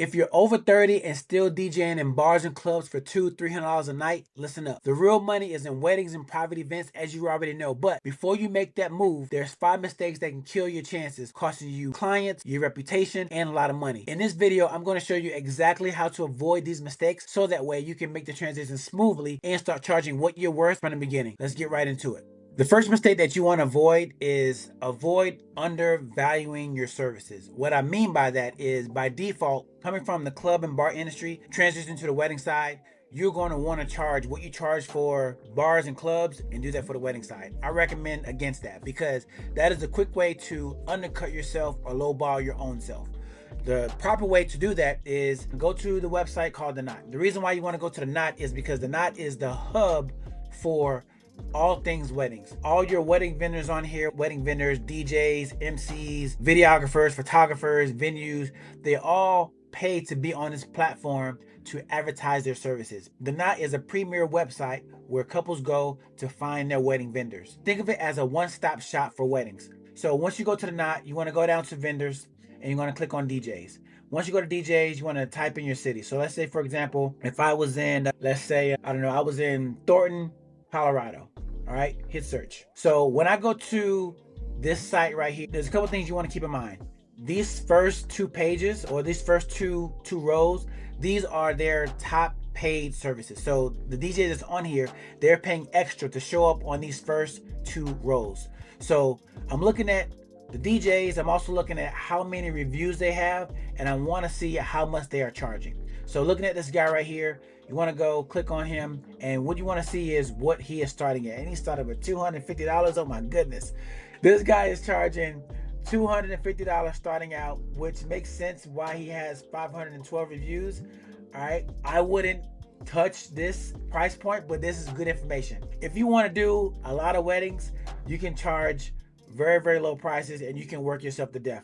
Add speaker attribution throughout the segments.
Speaker 1: If you're over 30 and still DJing in bars and clubs for $200-$300 a night, listen up. The real money is in weddings and private events, as you already know. But before you make that move, there's 5 mistakes that can kill your chances, costing you clients, your reputation, and a lot of money. In this video, I'm going to show you exactly how to avoid these mistakes so that way you can make the transition smoothly and start charging what you're worth from the beginning. Let's get right into it. The first mistake that you want to avoid is avoid undervaluing your services. What I mean by that is, by default, coming from the club and bar industry, transition to the wedding side, you're going to want to charge what you charge for bars and clubs and do that for the wedding side. I recommend against that because that is a quick way to undercut yourself or lowball your own self. The proper way to do that is go to the website called The Knot. The reason why you want to go to The Knot is because The Knot is the hub for all things weddings. All your wedding vendors on here, wedding vendors, DJs, MCs, videographers, photographers, venues, they all pay to be on this platform to advertise their services. The Knot is a premier website where couples go to find their wedding vendors. Think of it as a one-stop shop for weddings. So once you go to The Knot, you want to go down to vendors and you're going to click on DJs. Once you go to DJs, you want to type in your city. So let's say, for example, if I was in, let's say, I don't know, I was in Thornton, Colorado. All right, hit search. So when I go to this site right here, there's a couple things you want to keep in mind. These first 2 pages, or these first two rows, these are their top paid services. So the DJ that's on here, they're paying extra to show up on these first 2 rows. So I'm looking at the DJs, I'm also looking at how many reviews they have, and I want to see how much they are charging. So looking at this guy right here, you want to go click on him, and what you want to see is what he is starting at. And he started with $250. Oh my goodness. This guy is charging $250 starting out, which makes sense why he has 512 reviews. All right, I wouldn't touch this price point, but this is good information. If you want to do a lot of weddings, you can charge very, very low prices and you can work yourself to death.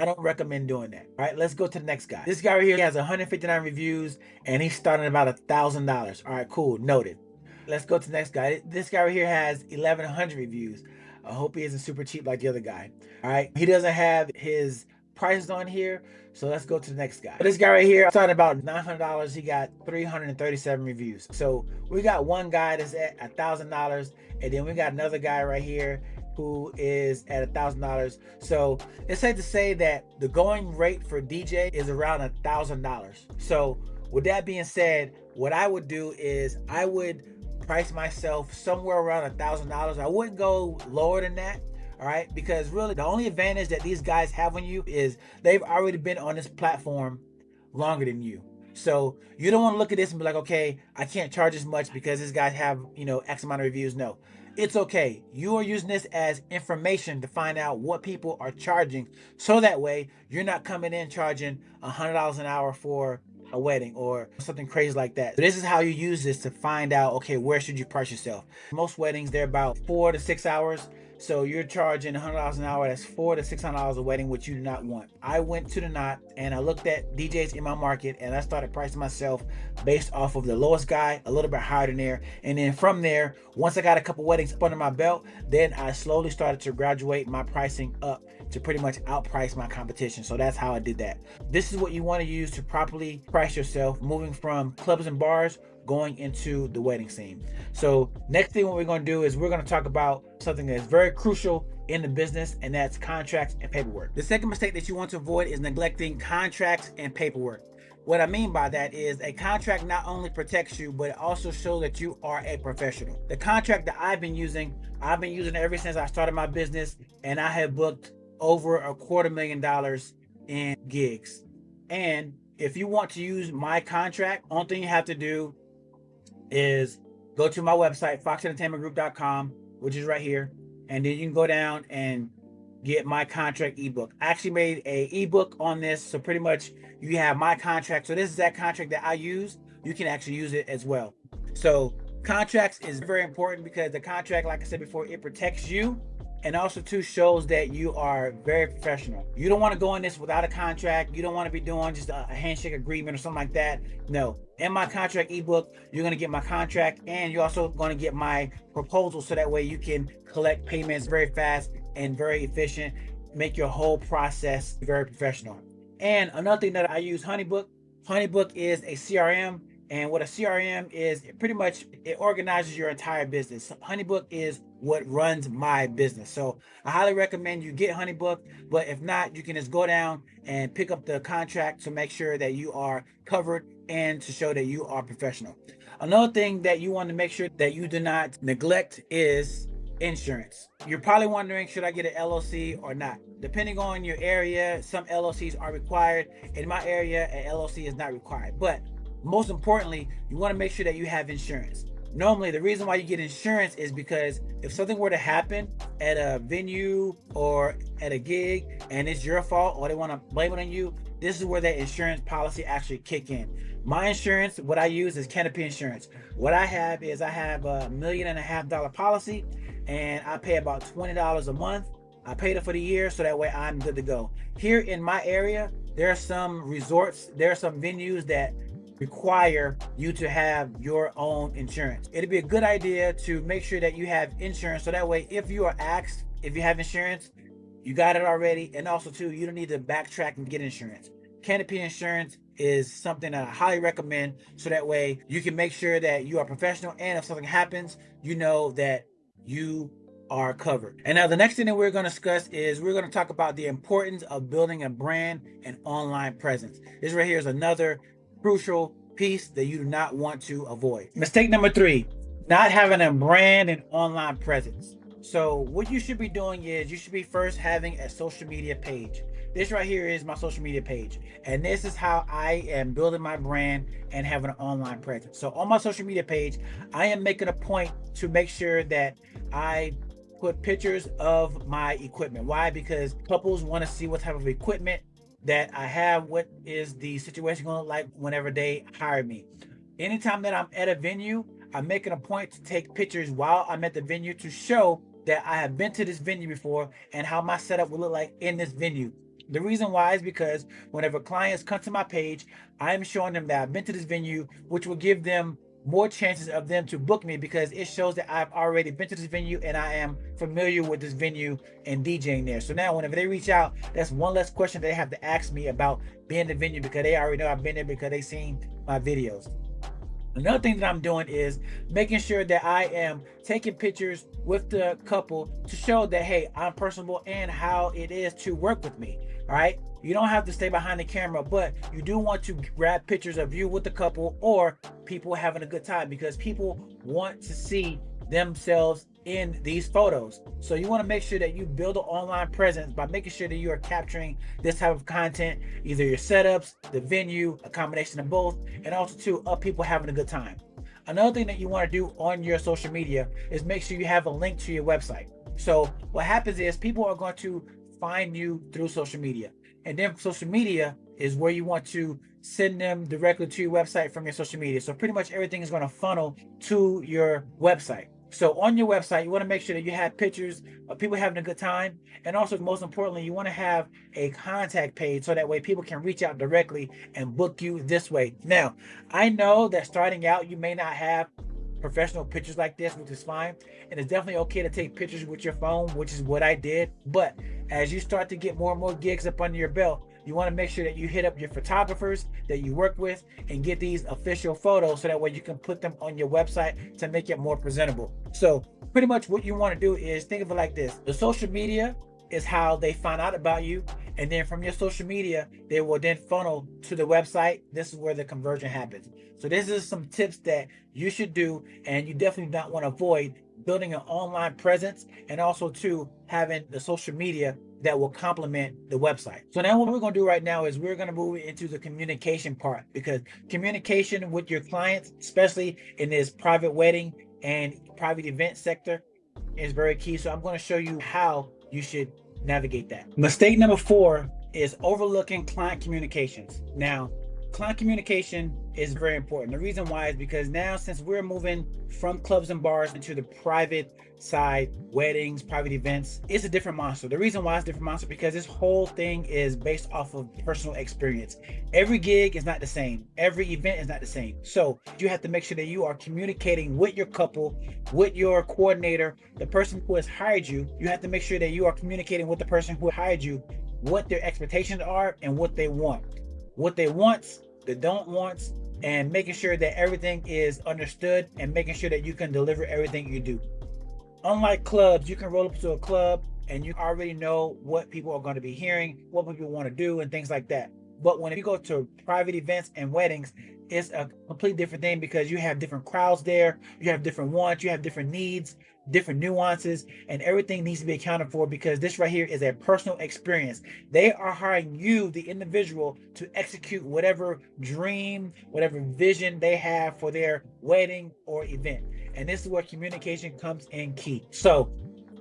Speaker 1: I don't recommend doing that. All right, let's go to the next guy. This guy right here has 159 reviews and he's starting at about $1,000. All right, cool, noted. Let's go to the next guy. This guy right here has 1,100 reviews. I hope he isn't super cheap like the other guy. All right, he doesn't have his prices on here, so let's go to the next guy. This guy right here starting about $900. He got 337 reviews. So we got one guy that's at $1,000, and then we got another guy right here who is at $1,000. So it's safe to say that the going rate for DJ is around $1,000. So with that being said, what I would do is I would price myself somewhere around $1,000. I wouldn't go lower than that. All right, because really the only advantage that these guys have on you is they've already been on this platform longer than you. So you don't want to look at this and be like, okay, I can't charge as much because these guys have, X amount of reviews. No, it's okay. You are using this as information to find out what people are charging. So that way you're not coming in charging $100 an hour for a wedding or something crazy like that. So this is how you use this to find out, okay, where should you price yourself? Most weddings, they're about 4 to 6 hours. So you're charging $100 an hour. That's $400 to $600 a wedding, which you do not want. I went to the Knot and I looked at DJs in my market and I started pricing myself based off of the lowest guy, a little bit higher than there. And then from there, once I got a couple weddings up under my belt, then I slowly started to graduate my pricing up to pretty much outprice my competition. So that's how I did that. This is what you want to use to properly price yourself, moving from clubs and bars going into the wedding scene. So next thing what we're going to do is we're going to talk about something that's very crucial in the business, and that's contracts and paperwork. The second mistake that you want to avoid is neglecting contracts and paperwork. What I mean by that is a contract not only protects you, but it also shows that you are a professional. The contract that I've been using it ever since I started my business, and I have booked over $250,000 in gigs. And if you want to use my contract, only thing you have to do is go to my website, phoxentertainmentgroup.com, which is right here, and then you can go down and get my contract ebook. I actually made a ebook on this, so pretty much you have my contract. So this is that contract that I use. You can actually use it as well. So contracts is very important because the contract, like I said before, it protects you, and also too shows that you are very professional. You don't want to go in this without a contract. You don't want to be doing just a handshake agreement or something like that. No. In my contract ebook, you're going to get my contract, and you're also going to get my proposal, so that way you can collect payments very fast and very efficient, make your whole process very professional. And another thing that I use HoneyBook. HoneyBook is a CRM, and what a CRM is, it organizes your entire business. HoneyBook is what runs my business. So I highly recommend you get HoneyBook, but if not, you can just go down and pick up the contract to make sure that you are covered and to show that you are professional. Another thing that you want to make sure that you do not neglect is insurance. You're probably wondering, should I get an LLC or not? Depending on your area, some LLCs are required. In my area, an LLC is not required. But most importantly, you want to make sure that you have insurance. Normally, the reason why you get insurance is because if something were to happen at a venue or at a gig and it's your fault or they want to blame it on you, this is where that insurance policy actually kick in. My insurance, what I use is Canopy Insurance. What I have is I have a $1.5 million policy, and I pay about $20 a month. I paid it for the year, so that way I'm good to go. Here in my area, there are some resorts, there are some venues that require you to have your own insurance. It'd be a good idea to make sure that you have insurance, so that way if you are asked if you have insurance, you got it already, and also too, you don't need to backtrack and get insurance. Canopy Insurance is something that I highly recommend, so that way you can make sure that you are professional, and if something happens, you know that you are covered. And now the next thing that we're going to discuss is we're going to talk about the importance of building a brand and online presence. This right here is another crucial piece that you do not want to avoid. Mistake number 3, not having a brand and online presence. So what you should be doing is you should be first having a social media page. This right here is my social media page, and this is how I am building my brand and having an online presence. So on my social media page, I am making a point to make sure that I put pictures of my equipment. Why? Because couples want to see what type of equipment that I have, what is the situation going to look like whenever they hire me. Anytime that I'm at a venue, I'm making a point to take pictures while I'm at the venue to show that I have been to this venue before and how my setup will look like in this venue. The reason why is because whenever clients come to my page, I'm showing them that I've been to this venue, which will give them more chances of them to book me, because it shows that I've already been to this venue and I am familiar with this venue and DJing there. So now whenever they reach out, that's one less question they have to ask me about being the venue, because they already know I've been there because they've seen my videos. Another thing that I'm doing is making sure that I am taking pictures with the couple to show that, hey, I'm personable and how it is to work with me. All right. You don't have to stay behind the camera, but you do want to grab pictures of you with the couple or people having a good time, because people want to see themselves in these photos. So you want to make sure that you build an online presence by making sure that you are capturing this type of content, either your setups, the venue, a combination of both, and also too, of people having a good time. Another thing that you want to do on your social media is make sure you have a link to your website. So what happens is people are going to find you through social media, and then social media is where you want to send them directly to your website from your social media. So pretty much everything is going to funnel to your website. So on your website, you want to make sure that you have pictures of people having a good time, and also most importantly, you want to have a contact page so that way people can reach out directly and book you this way. Now, I know that starting out you may not have professional pictures like this, which is fine, and it's definitely okay to take pictures with your phone, which is what I did. But as you start to get more and more gigs up under your belt, you want to make sure that you hit up your photographers that you work with and get these official photos, so that way you can put them on your website to make it more presentable. So pretty much what you want to do is think of it like this: the social media is how they find out about you, and then from your social media they will then funnel to the website. This is where the conversion happens. So this is some tips that you should do, and you definitely not want to avoid building an online presence, and also too having the social media that will complement the website. So now what we're going to do right now is we're going to move into the communication part, because communication with your clients, especially in this private wedding and private event sector, is very key. So I'm going to show you how you should navigate that. Mistake number 4 is overlooking client communications. Now, client communication is very important. The reason why is because now, since we're moving from clubs and bars into the private side, weddings, private events, it's a different monster. The reason why it's a different monster because this whole thing is based off of personal experience. Every gig is not the same. Every event is not the same. So you have to make sure that you are communicating with your couple, with your coordinator, the person who has hired you. You have to make sure that you are communicating with the person who hired you what their expectations are and what they want. What they want the don't wants, and making sure that everything is understood and making sure that you can deliver everything you do. Unlike clubs, you can roll up to a club and you already know what people are going to be hearing, what people want to do, and things like that. But when you go to private events and weddings, it's a complete different thing because you have different crowds there, you have different wants, you have different needs, different nuances, and everything needs to be accounted for because this right here is a personal experience. They are hiring you, the individual, to execute whatever dream, whatever vision they have for their wedding or event. And this is where communication comes in key. So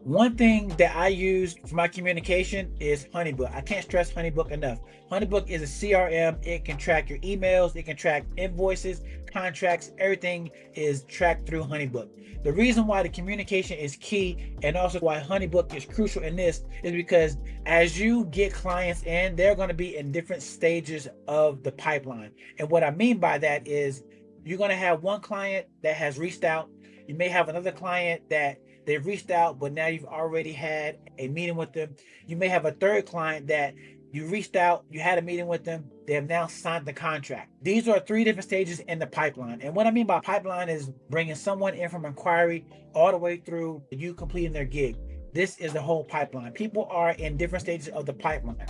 Speaker 1: one thing that I use for my communication is Honeybook. I can't stress Honeybook enough. Honeybook is a CRM. It can track your emails, it can track invoices, contracts, everything is tracked through Honeybook. The reason why the communication is key and also why Honeybook is crucial in this is because as you get clients in, they're going to be in different stages of the pipeline. And what I mean by that is you're going to have one client that has reached out. You may have another client that they've reached out, but now you've already had a meeting with them. You may have a third client that you reached out, you had a meeting with them, they have now signed the contract. These are 3 different stages in the pipeline. And what I mean by pipeline is bringing someone in from inquiry all the way through you completing their gig. This is the whole pipeline. People are in different stages of the pipeline.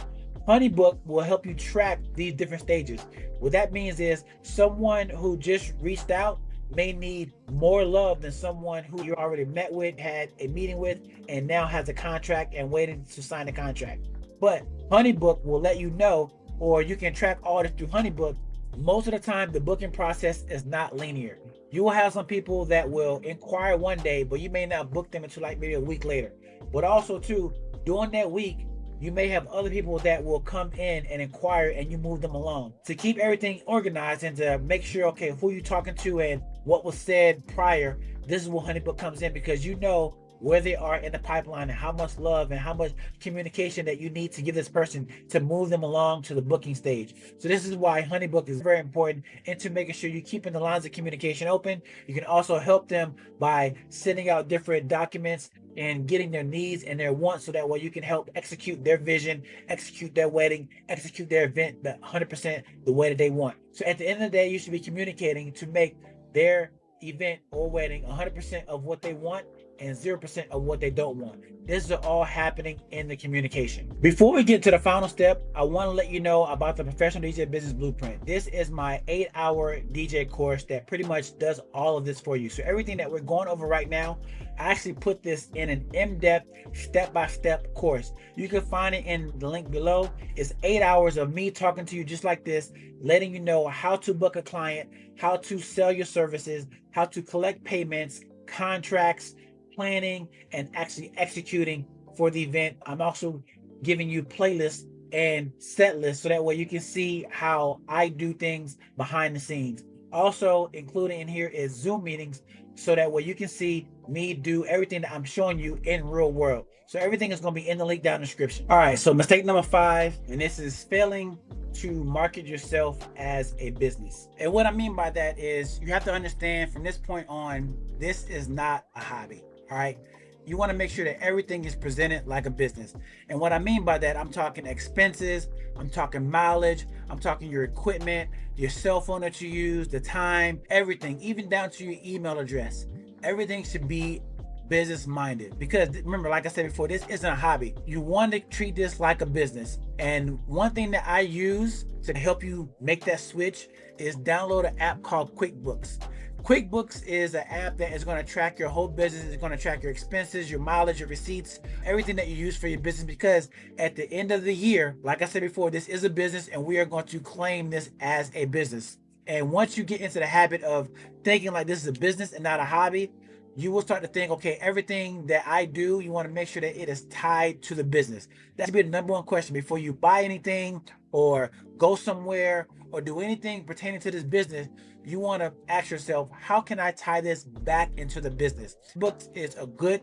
Speaker 1: Honeybook will help you track these different stages. What that means is someone who just reached out may need more love than someone who you already met with, had a meeting with, and now has a contract and waiting to sign the contract. But Honeybook will let you know, or you can track all this through Honeybook. Most of the time, the booking process is not linear. You will have some people that will inquire one day, but you may not book them until like maybe a week later. But also too, during that week, you may have other people that will come in and inquire and you move them along. To keep everything organized and to make sure, okay, who you talking to and what was said prior, this is where Honeybook comes in because you know where they are in the pipeline and how much love and how much communication that you need to give this person to move them along to the booking stage. So this is why Honeybook is very important into making sure you're keeping the lines of communication open. You can also help them by sending out different documents and getting their needs and their wants so that way you can help execute their vision, execute their wedding, execute their event 100% the way that they want. So at the end of the day, you should be communicating to make their event or wedding 100% of what they want and 0% of what they don't want. This is all happening in the communication. Before we get to the final step, I want to let you know about the Professional DJ Business Blueprint. This is my 8-hour DJ course that pretty much does all of this for you. So everything that we're going over right now, I actually put this in an in-depth, step-by-step course. You can find it in the link below. It's 8 hours of me talking to you just like this, letting you know how to book a client, how to sell your services, how to collect payments, contracts, planning, and actually executing for the event. I'm also giving you playlists and set lists so that way you can see how I do things behind the scenes. Also included in here is Zoom meetings so that way you can see me do everything that I'm showing you in real world. So everything is going to be in the link down in the description. All right, so mistake number 5, and this is failing to market yourself as a business. And what I mean by that is you have to understand from this point on, this is not a hobby. All right, you want to make sure that everything is presented like a business. And what I mean by that, I'm talking expenses, I'm talking mileage, I'm talking your equipment, your cell phone that you use, the time, everything, even down to your email address. Everything should be business minded because remember, like I said before, this isn't a hobby. You want to treat this like a business. And one thing that I use to help you make that switch is download an app called QuickBooks. QuickBooks is an app that is going to track your whole business. It's going to track your expenses, your mileage, your receipts, everything that you use for your business, because at the end of the year, like I said before, this is a business and we are going to claim this as a business. And once you get into the habit of thinking like this is a business and not a hobby, you will start to think, okay, everything that I do, you want to make sure that it is tied to the business. That should be the number one question before you buy anything or go somewhere or do anything pertaining to this business. You want to ask yourself, how can I tie this back into the business? Books is a good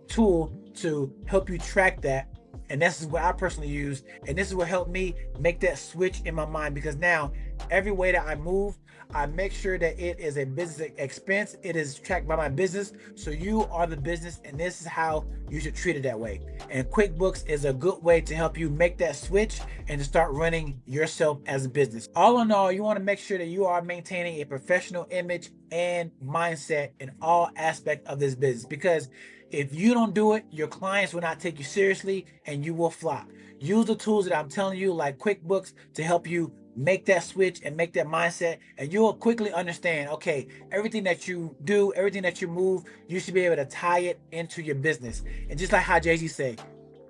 Speaker 1: tool to help you track that And this is what I personally use. And this is what helped me make that switch in my mind, because now every way that I move, I make sure that it is a business expense. It is tracked by my business. So you are the business, and this is how you should treat it that way. And QuickBooks is a good way to help you make that switch and to start running yourself as a business. All in all, you want to make sure that you are maintaining a professional image and mindset in all aspects of this business, because if you don't do it, your clients will not take you seriously and you will flop. Use the tools that I'm telling you, like QuickBooks, to help you make that switch and make that mindset, and you'll quickly understand, okay, everything that you do, everything that you move, you should be able to tie it into your business. And just like how Jay-Z said,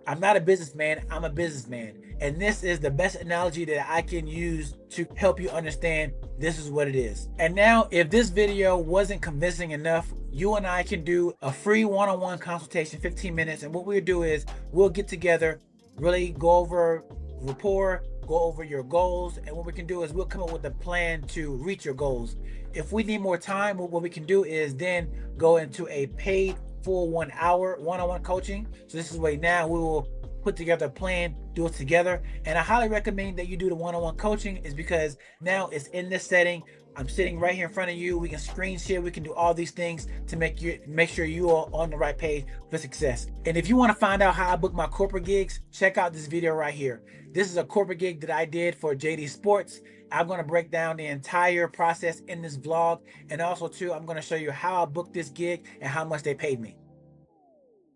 Speaker 1: I'm not a businessman, I'm a businessman. And this is the best analogy that I can use to help you understand this is what it is. And now, if this video wasn't convincing enough, you and I can do a free one-on-one consultation, 15 minutes. And what we'll do is we'll get together, really go over rapport, go over your goals. And what we can do is we'll come up with a plan to reach your goals. If we need more time, what we can do is then go into a paid full 1 hour one-on-one coaching. So this is where now we will put together a plan, do it together. And I highly recommend that you do the one-on-one coaching, is because now it's in this setting. I'm sitting right here in front of you. We can screen share. We can do all these things to make sure you are on the right page for success. And if you want to find out how I book my corporate gigs, check out this video right here. This is a corporate gig that I did for JD Sports. I'm going to break down the entire process in this vlog. And also too, I'm going to show you how I booked this gig and how much they paid me.